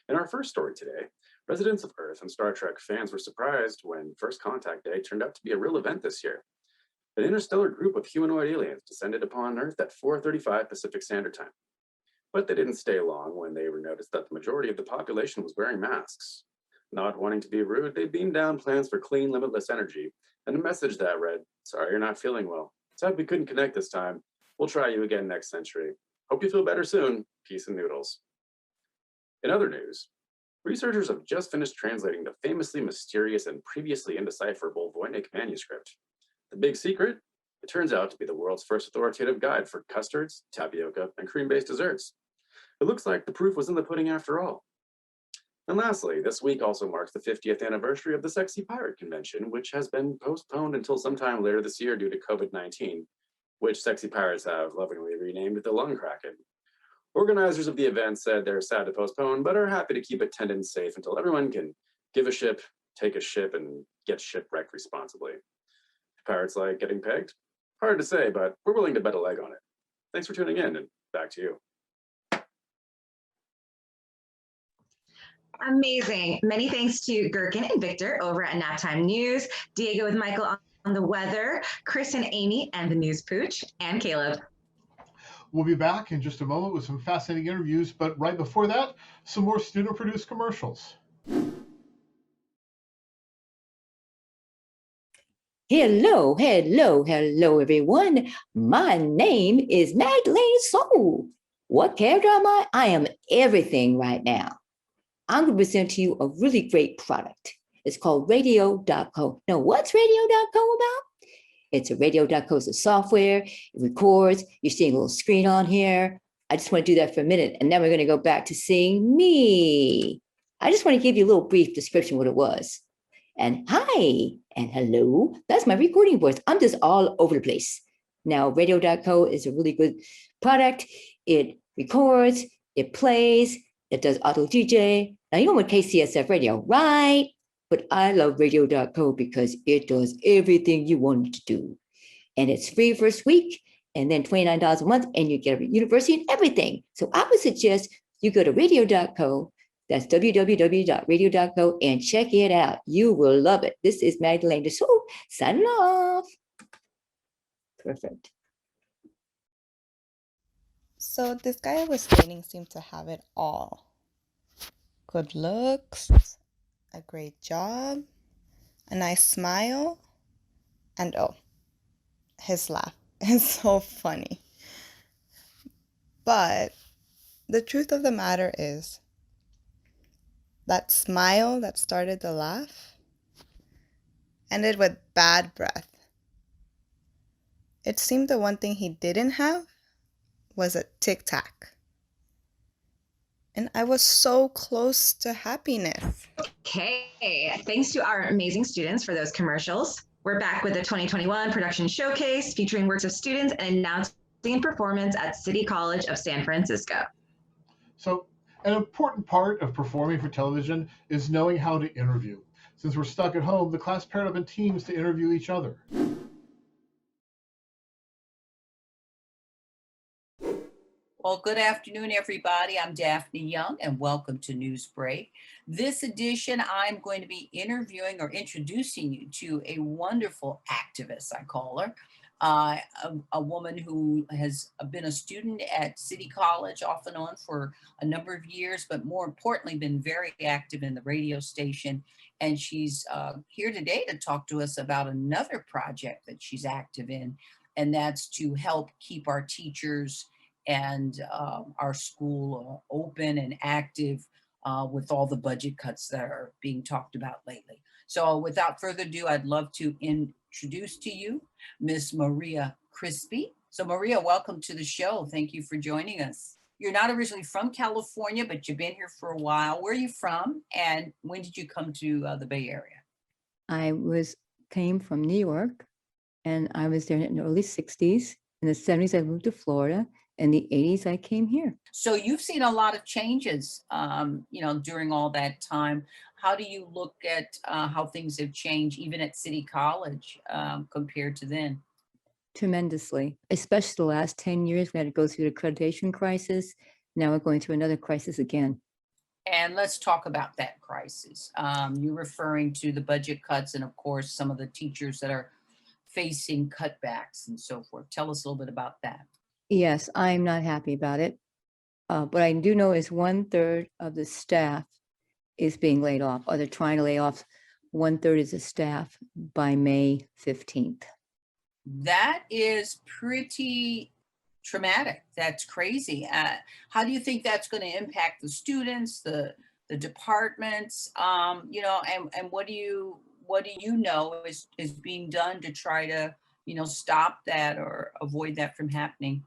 In our first story today, residents of Earth and Star Trek fans were surprised when First Contact Day turned out to be a real event this year. An interstellar group of humanoid aliens descended upon Earth at 4:35 Pacific Standard Time. But they didn't stay long when they were noticed that the majority of the population was wearing masks. Not wanting to be rude, they beamed down plans for clean, limitless energy and a message that read, "Sorry you're not feeling well. Sad we couldn't connect this time. We'll try you again next century. Hope you feel better soon. Peace and noodles." In other news, researchers have just finished translating the famously mysterious and previously indecipherable Voynich manuscript. The big secret? It turns out to be the world's first authoritative guide for custards, tapioca, and cream-based desserts. It looks like the proof was in the pudding after all. And lastly, this week also marks the 50th anniversary of the Sexy Pirate Convention, which has been postponed until sometime later this year due to COVID-19, which Sexy Pirates have lovingly renamed the Lung Kraken. Organizers of the event said they're sad to postpone, but are happy to keep attendance safe until everyone can give a ship, take a ship, and get shipwrecked responsibly. Pirates like getting pegged? Hard to say, but we're willing to bet a leg on it. Thanks for tuning in, and back to you. Amazing. Many thanks to Gherkin and Victor over at Naptime News, Diego with Michael on the weather, Chris and Amy and the News Pooch, and Caleb. We'll be back in just a moment with some fascinating interviews, but right before that, some more student-produced commercials. Hello, hello, hello, everyone. My name is Magdalene Soul. What character am I? I am everything right now. I'm going to present to you a really great product. It's called Radio.co. Now, what's Radio.co about? It's a Radio.co. It's a software. It records. You're seeing a little screen on here. I just want to do that for a minute, and then we're going to go back to seeing me. I just want to give you a little brief description of what it was. And hi, and hello. That's my recording voice. I'm just all over the place. Now, Radio.co is a really good product. It records, it plays, it does auto DJ. Now, you know what KCSF radio, right? But I love Radio.co because it does everything you want it to do. And it's free first week, and then $29 a month, and you get a university and everything. So I would suggest you go to Radio.co. That's www.radio.co and check it out. You will love it. This is Magdalene Dessau signing off. Perfect. So this guy I was dating seemed to have it all. Good looks, a great job, a nice smile, and oh, his laugh is so funny. But the truth of the matter is, that smile that started the laugh ended with bad breath. It seemed the one thing he didn't have was a tic tac. and I was so close to happiness. Okay, thanks to our amazing students for those commercials. We're back with the 2021 production showcase featuring works of students and announcing performance at City College of San Francisco. So an important part of performing for television is knowing how to interview. Since we're stuck at home, the class paired up in teams to interview each other. Well, good afternoon, everybody. I'm Daphne Young, and welcome to News Break. This edition, I'm going to be interviewing or introducing you to a wonderful activist, I call her, a woman who has been a student at City College off and on for a number of years, but more importantly, been very active in the radio station. And she's here today to talk to us about another project that she's active in, and that's to help keep our teachers and our school open and active with all the budget cuts that are being talked about lately. So without further ado, I'd love to introduce to you Miss Maria Crispy. So Maria, welcome to the show. Thank you for joining us. You're not originally from California, but you've been here for a while. Where are you from, and when did you come to the Bay Area? I came from New York, and I was there in the early 60s. In the 70s, I moved to Florida. In the 80s, I came here. So you've seen a lot of changes, during all that time. How do you look at how things have changed, even at City College, compared to then? Tremendously, especially the last 10 years. We had to go through the accreditation crisis. Now we're going through another crisis again. And let's talk about that crisis. You're referring to the budget cuts and, of course, some of the teachers that are facing cutbacks and so forth. Tell us a little bit about that. Yes, I'm not happy about it. What I do know is 1/3 of the staff is being laid off, or they're trying to lay off 1/3 of the staff by May 15th. That is pretty traumatic. That's crazy. How do you think that's going to impact the students, the departments, and what do you know is being done to try to, stop that or avoid that from happening?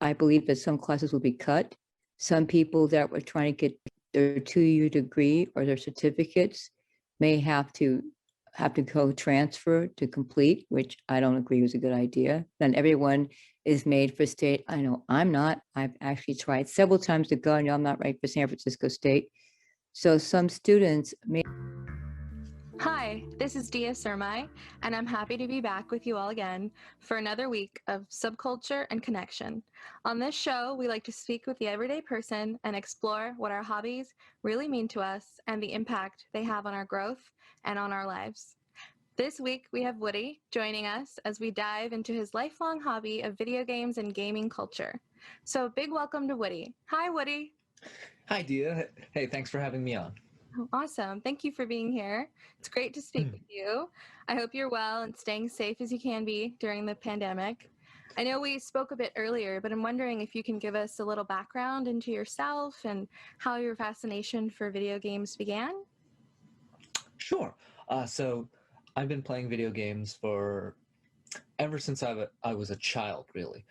I believe that some classes will be cut. Some people that were trying to get their 2-year degree or their certificates may have to go transfer to complete, which I don't agree was a good idea. Then everyone is made for state. I know I'm not. I've actually tried several times to go. I know I'm not right for San Francisco State. So some students may. Hi, this is Dia Surmai, and I'm happy to be back with you all again for another week of subculture and connection. On this show, we like to speak with the everyday person and explore what our hobbies really mean to us and the impact they have on our growth and on our lives. This week, we have Woody joining us as we dive into his lifelong hobby of video games and gaming culture. So big welcome to Woody. Hi, Woody. Hi, Dia. Hey, thanks for having me on. Oh, awesome. Thank you for being here. It's great to speak with you. I hope you're well and staying safe as you can be during the pandemic. I know we spoke a bit earlier, but I'm wondering if you can give us a little background into yourself and how your fascination for video games began. Sure. So I've been playing video games ever since I was a child, really.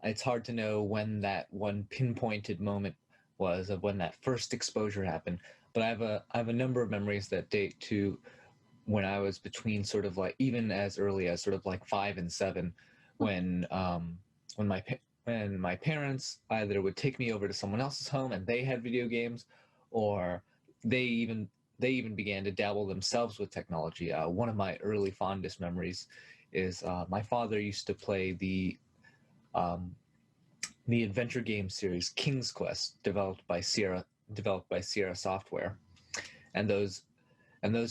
It's hard to know when that one pinpointed moment was of when that first exposure happened. But I have a number of memories that date to when I was between sort of like even as early as sort of like 5 and 7, when my parents either would take me over to someone else's home and they had video games, or they even began to dabble themselves with technology. One of my early fondest memories is my father used to play the adventure game series King's Quest, developed by Sierra Software, and those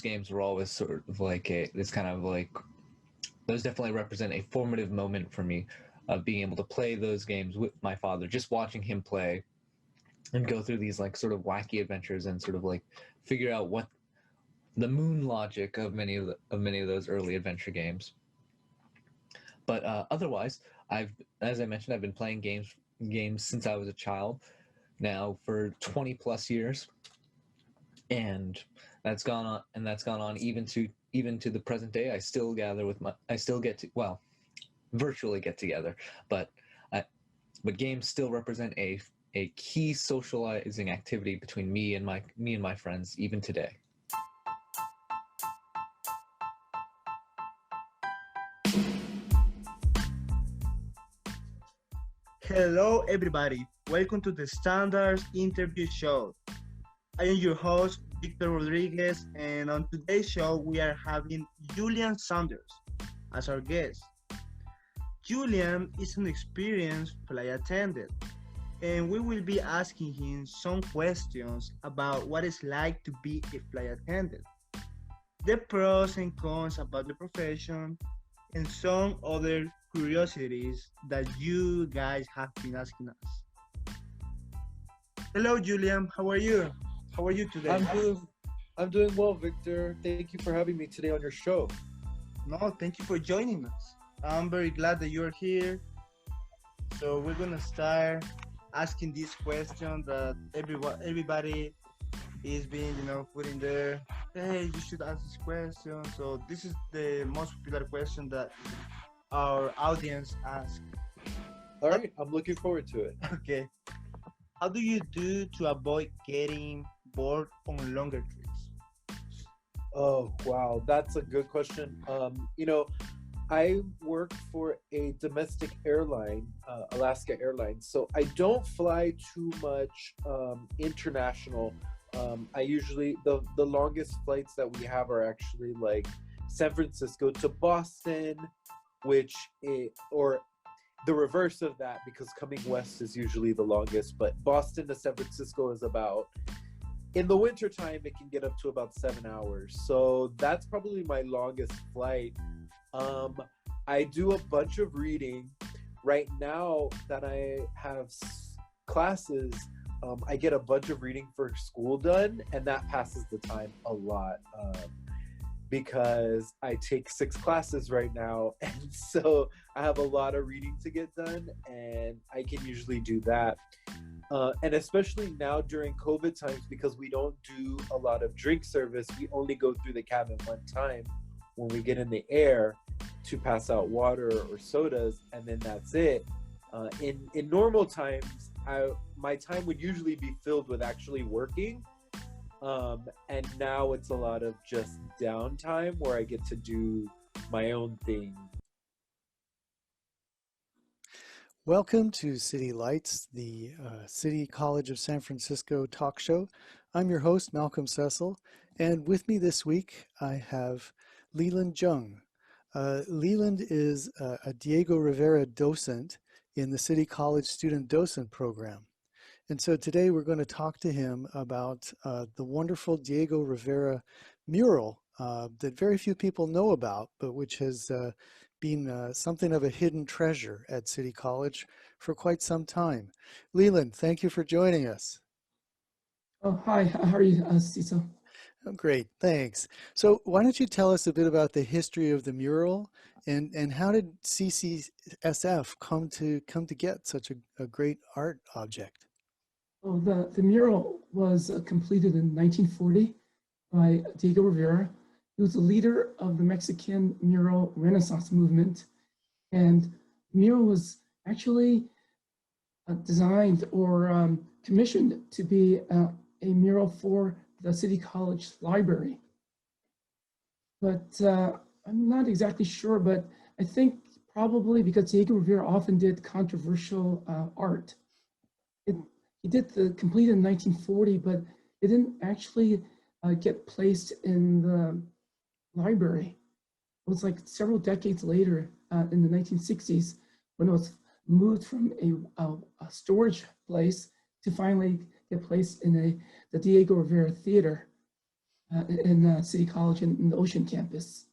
games were always sort of like those definitely represent a formative moment for me of being able to play those games with my father, just watching him play and go through these like sort of wacky adventures and sort of like figure out what the moon logic of many of those early adventure games. But otherwise, as I mentioned, I've been playing games since I was a child now for 20 plus years, and that's gone on even to the present day. I still virtually get together, but games still represent a a key socializing activity between me and my friends even today. Hello, everybody. Welcome to the Standards Interview Show. I am your host, Victor Rodriguez, and on today's show, we are having Julian Saunders as our guest. Julian is an experienced flight attendant, and we will be asking him some questions about what it's like to be a flight attendant, the pros and cons about the profession, and some other curiosities that you guys have been asking us. Hello, Julian. How are you? How are you today? I'm doing well, Victor. Thank you for having me today on your show. No, thank you for joining us. I'm very glad that you're here. So we're gonna start asking this question that everybody is being, putting there. Hey, you should ask this question. So this is the most popular question that our audience asks. All right, I'm looking forward to it. Okay. How do you do to avoid getting bored on longer trips? Oh, wow, that's a good question. I work for a domestic airline, Alaska Airlines, so I don't fly too much international. I usually, the longest flights that we have are actually like San Francisco to Boston, or the reverse of that, because coming west is usually the longest, but Boston to San Francisco is about, in the wintertime, it can get up to about 7 hours. So that's probably my longest flight. I do a bunch of reading. Right now that I have classes, I get a bunch of reading for school done, and that passes the time a lot. Because I take 6 classes right now, and so I have a lot of reading to get done, and I can usually do that. And especially now during COVID times, because we don't do a lot of drink service, we only go through the cabin one time when we get in the air to pass out water or sodas, and then that's it. In normal times, my time would usually be filled with actually working. And now it's a lot of just downtime where I get to do my own thing. Welcome to City Lights, the City College of San Francisco talk show. I'm your host, Malcolm Cecil, and with me this week, I have Leland Jung. Leland is a Diego Rivera docent in the City College Student Docent Program. And so today we're going to talk to him about the wonderful Diego Rivera mural that very few people know about, but which has been something of a hidden treasure at City College for quite some time. Leland, thank you for joining us. Oh, hi. How are you, Cecil? Oh, great, thanks. So why don't you tell us a bit about the history of the mural and how did CCSF come to get such a great art object? Oh, the mural was completed in 1940 by Diego Rivera. He was the leader of the Mexican mural Renaissance movement. And the mural was actually designed or commissioned to be a mural for the City College Library. But I'm not exactly sure, but I think probably because Diego Rivera often did controversial art. He did completed in 1940, but it didn't actually get placed in the library. It was like several decades later in the 1960s when it was moved from a storage place to finally get placed in the Diego Rivera Theater in City College in the Ocean Campus.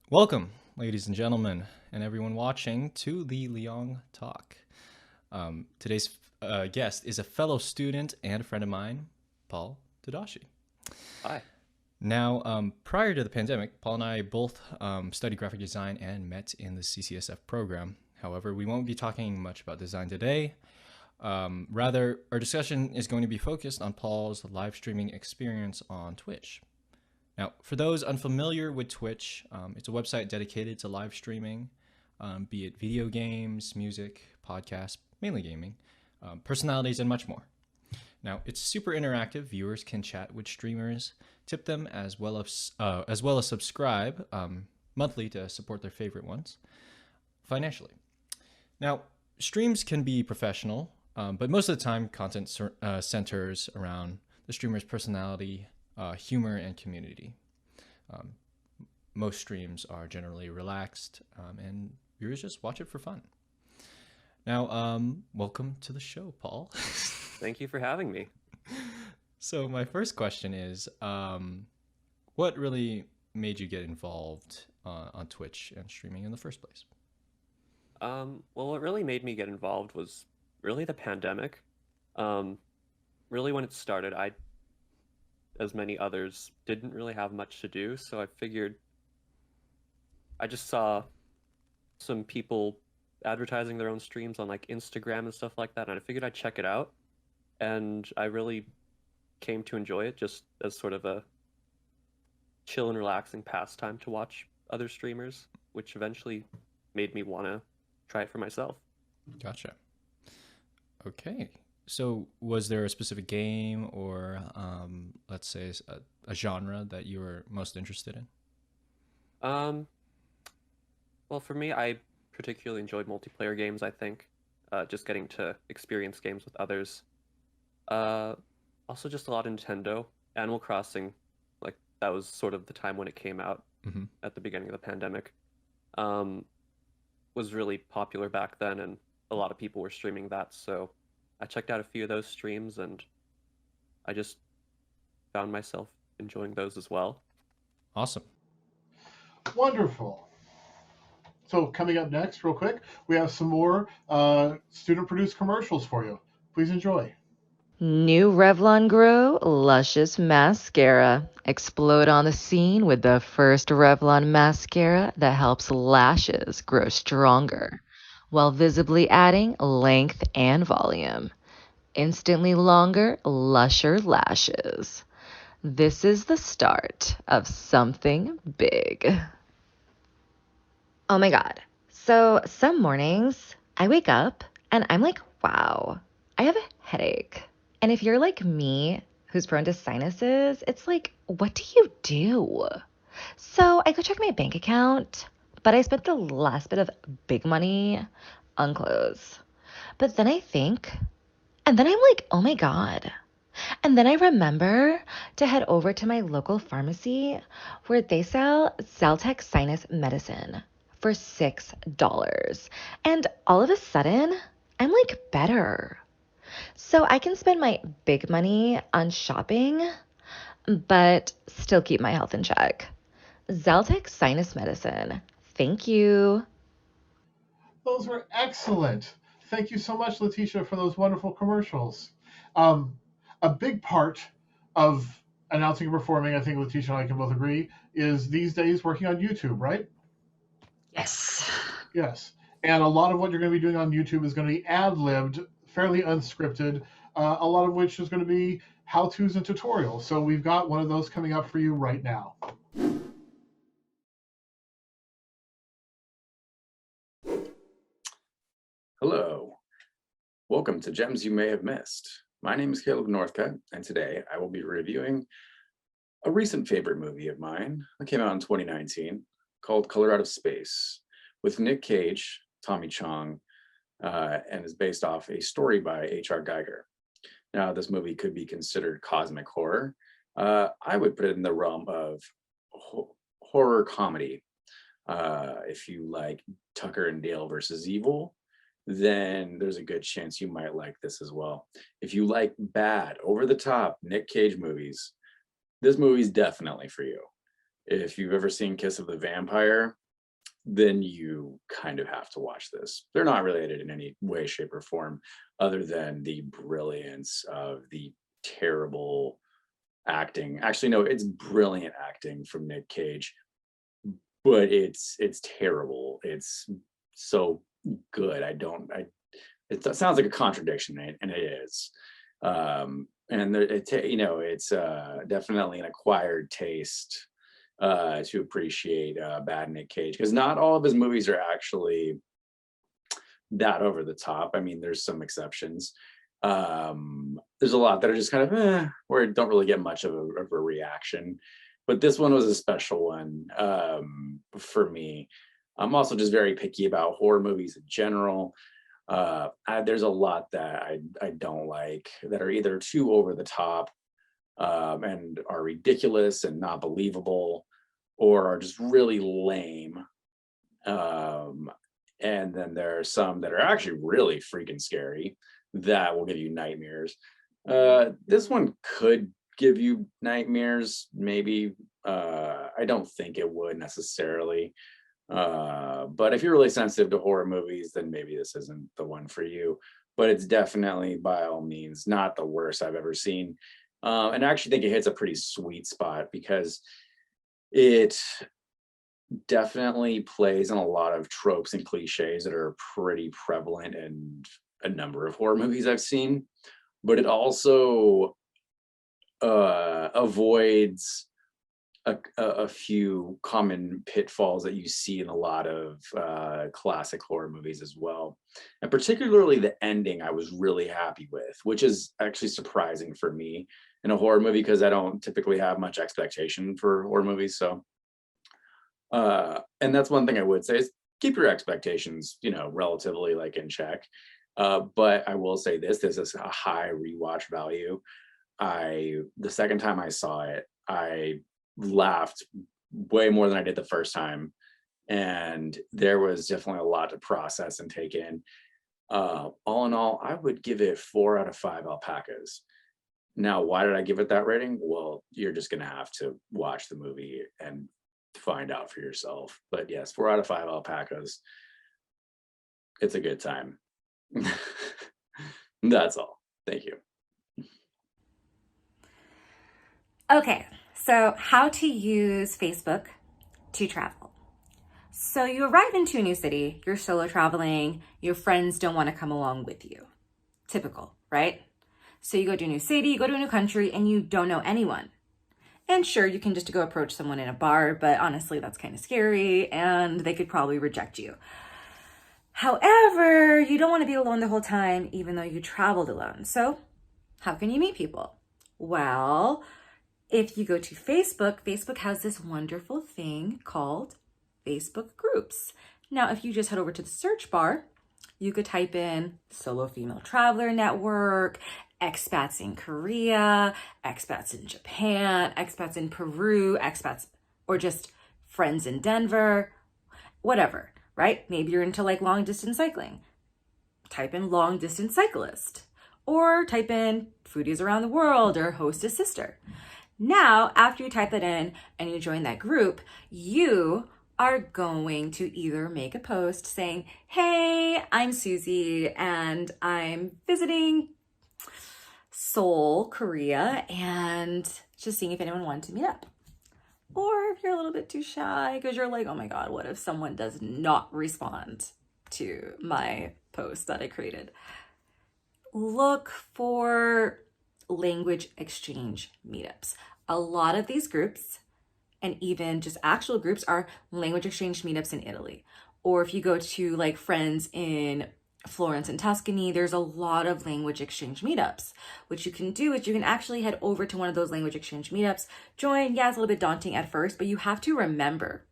Welcome, ladies and gentlemen, and everyone watching to the Leong Talk. Today's guest is a fellow student and a friend of mine, Paul Tadashi. Hi. Now, prior to the pandemic, Paul and I both studied graphic design and met in the CCSF program. However, we won't be talking much about design today. Rather, our discussion is going to be focused on Paul's live streaming experience on Twitch. Now, for those unfamiliar with Twitch, it's a website dedicated to live streaming, be it video games, music, podcasts, mainly gaming, personalities, and much more. Now, it's super interactive. Viewers can chat with streamers, tip them, as well as subscribe monthly to support their favorite ones financially. Now, streams can be professional, but most of the time, content centers around the streamer's personality, humor, and community. Most streams are generally relaxed, and viewers just watch it for fun. Now, welcome to the show, Paul. Thank you for having me. So my first question is, what really made you get involved on Twitch and streaming in the first place? Well, what really made me get involved was really the pandemic. Really when it started, I, as many others, didn't really have much to do, so I figured I just saw some people advertising their own streams on like Instagram and stuff like that, and I figured I'd check it out, and I really came to enjoy it just as sort of a chill and relaxing pastime to watch other streamers, which eventually made me want to try it for myself. Gotcha. Okay. So was there a specific game or let's say a genre that you were most interested in? Well, for me, I particularly enjoyed multiplayer games, I think. Just getting to experience games with others. Also just a lot of Nintendo. Animal Crossing, like that was sort of the time when it came out at the beginning of the pandemic. Was really popular back then, and a lot of people were streaming that, so I checked out a few of those streams, and I just found myself enjoying those as well. Awesome. Wonderful. So coming up next, real quick, we have some more student-produced commercials for you. Please enjoy. New Revlon Grow Luscious Mascara. Explode on the scene with the first Revlon mascara that helps lashes grow stronger while visibly adding length and volume. Instantly longer, lusher lashes. This is the start of something big. Oh my God. So some mornings I wake up and I'm like, wow, I have a headache. And if you're like me, who's prone to sinuses, it's like, what do you do? So I go check my bank account, but I spent the last bit of big money on clothes. But then I think, and then I'm like, oh my God. And then I remember to head over to my local pharmacy where they sell Zyrtec sinus medicine for $6. And all of a sudden, I'm like better. So I can spend my big money on shopping, but still keep my health in check. Zyrtec sinus medicine. Thank you. Those were excellent. Thank you so much, Letitia, for those wonderful commercials. A big part of announcing and performing, I think Letitia and I can both agree, is these days working on YouTube, right? Yes. Yes. And a lot of what you're going to be doing on YouTube is going to be ad-libbed, fairly unscripted, a lot of which is going to be how-tos and tutorials. So we've got one of those coming up for you right now. Hello. Welcome to Gems You May Have Missed. My name is Caleb Northcutt, and today I will be reviewing a recent favorite movie of mine that came out in 2019 called Color Out of Space with Nick Cage, Tommy Chong, and is based off a story by H.R. Geiger. Now, this movie could be considered cosmic horror. I would put it in the realm of horror comedy. If you like Tucker and Dale versus Evil, then there's a good chance you might like this as well. If you like bad, over-the-top Nick Cage movies, this movie's definitely for you. If you've ever seen Kiss of the Vampire, then you kind of have to watch this. They're not related in any way, shape, or form, other than the brilliance of the terrible acting. Actually, no, it's brilliant acting from Nick Cage, but it's terrible. It's so good. It sounds like a contradiction, and it is. It's definitely an acquired taste to appreciate bad Nick Cage, because not all of his movies are actually that over the top. I mean, there's some exceptions. There's a lot that are just kind of where it don't really get much of a reaction. But this one was a special one for me. I'm also just very picky about horror movies in general. There's a lot that I don't like that are either too over the top and are ridiculous and not believable, or are just really lame. And then there are some that are actually really freaking scary that will give you nightmares. This one could give you nightmares, maybe. I don't think it would necessarily. But if you're really sensitive to horror movies, then maybe this isn't the one for you. But it's definitely, by all means, not the worst I've ever seen. And I actually think it hits a pretty sweet spot because it definitely plays on a lot of tropes and cliches that are pretty prevalent in a number of horror movies I've seen. But it also avoids a few common pitfalls that you see in a lot of classic horror movies as well. And particularly the ending I was really happy with, which is actually surprising for me in a horror movie because I don't typically have much expectation for horror movies. So, and that's one thing I would say is keep your expectations, relatively like in check. But I will say this is a high rewatch value. The second time I saw it, I laughed way more than I did the first time. And there was definitely a lot to process and take in. All in all, I would give it 4 out of 5 alpacas. Now, why did I give it that rating? Well, you're just going to have to watch the movie and find out for yourself. But yes, 4 out of 5 alpacas. It's a good time. That's all. Thank you. Okay, so how to use Facebook to travel. So you arrive into a new city, you're solo traveling, your friends don't want to come along with you. Typical, right? So you go to a new city, you go to a new country, and you don't know anyone. And sure, you can just go approach someone in a bar, but honestly, that's kind of scary, and they could probably reject you. However, you don't want to be alone the whole time, even though you traveled alone. So how can you meet people? Well, if you go to Facebook, Facebook has this wonderful thing called Facebook groups. Now, if you just head over to the search bar, you could type in Solo Female Traveler Network, expats in Korea, expats in Japan, expats in Peru, expats, or just friends in Denver, whatever, right? Maybe you're into like long distance cycling. Type in long distance cyclist, or type in foodies around the world or host a sister. Now, after you type that in and you join that group, you are going to either make a post saying, hey, I'm Susie and I'm visiting Seoul, Korea, and just seeing if anyone wanted to meet up. Or if you're a little bit too shy because you're like, oh my God, what if someone does not respond to my post that I created? Look for language exchange meetups. A lot of these groups, and even just actual groups, are language exchange meetups in Italy. Or if you go to like friends in Florence and Tuscany, there's a lot of language exchange meetups. What you can do is you can actually head over to one of those language exchange meetups, join. Yeah, it's a little bit daunting at first, but you have to remember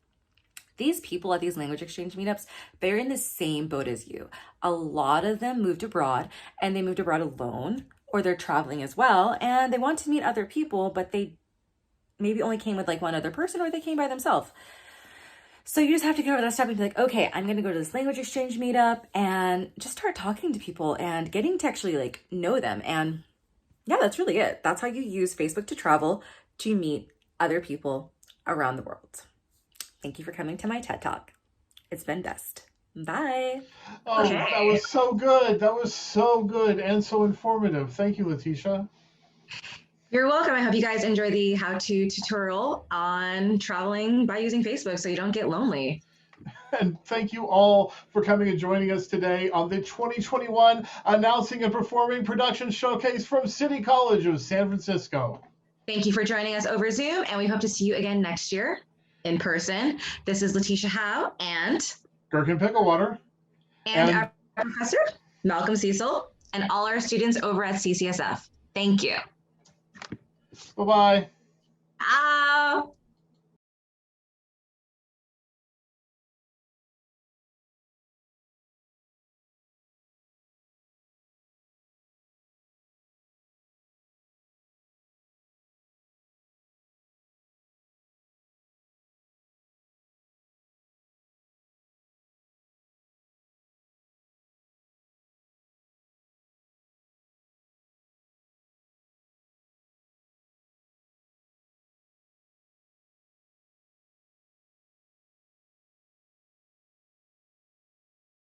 these people at these language exchange meetups, they're in the same boat as you. A lot of them moved abroad, and they moved abroad alone, or they're traveling as well, and they want to meet other people, but they maybe only came with like one other person, or they came by themselves. So you just have to get over that step and be like, okay, I'm going to go to this language exchange meetup and just start talking to people and getting to actually like know them. And yeah, that's really it. That's how you use Facebook to travel, to meet other people around the world. Thank you for coming to my TED Talk. It's been best. Bye. Oh, that was so good. That was so good and so informative. Thank you, Letitia. You're welcome. I hope you guys enjoy the how-to tutorial on traveling by using Facebook so you don't get lonely. And thank you all for coming and joining us today on the 2021 Announcing and Performing Production Showcase from City College of San Francisco. Thank you for joining us over Zoom, and we hope to see you again next year in person. This is Letitia Howe and Gherkin Picklewater. And our Professor Malcolm Cecil, and all our students over at CCSF. Thank you. Bye-bye. Ciao.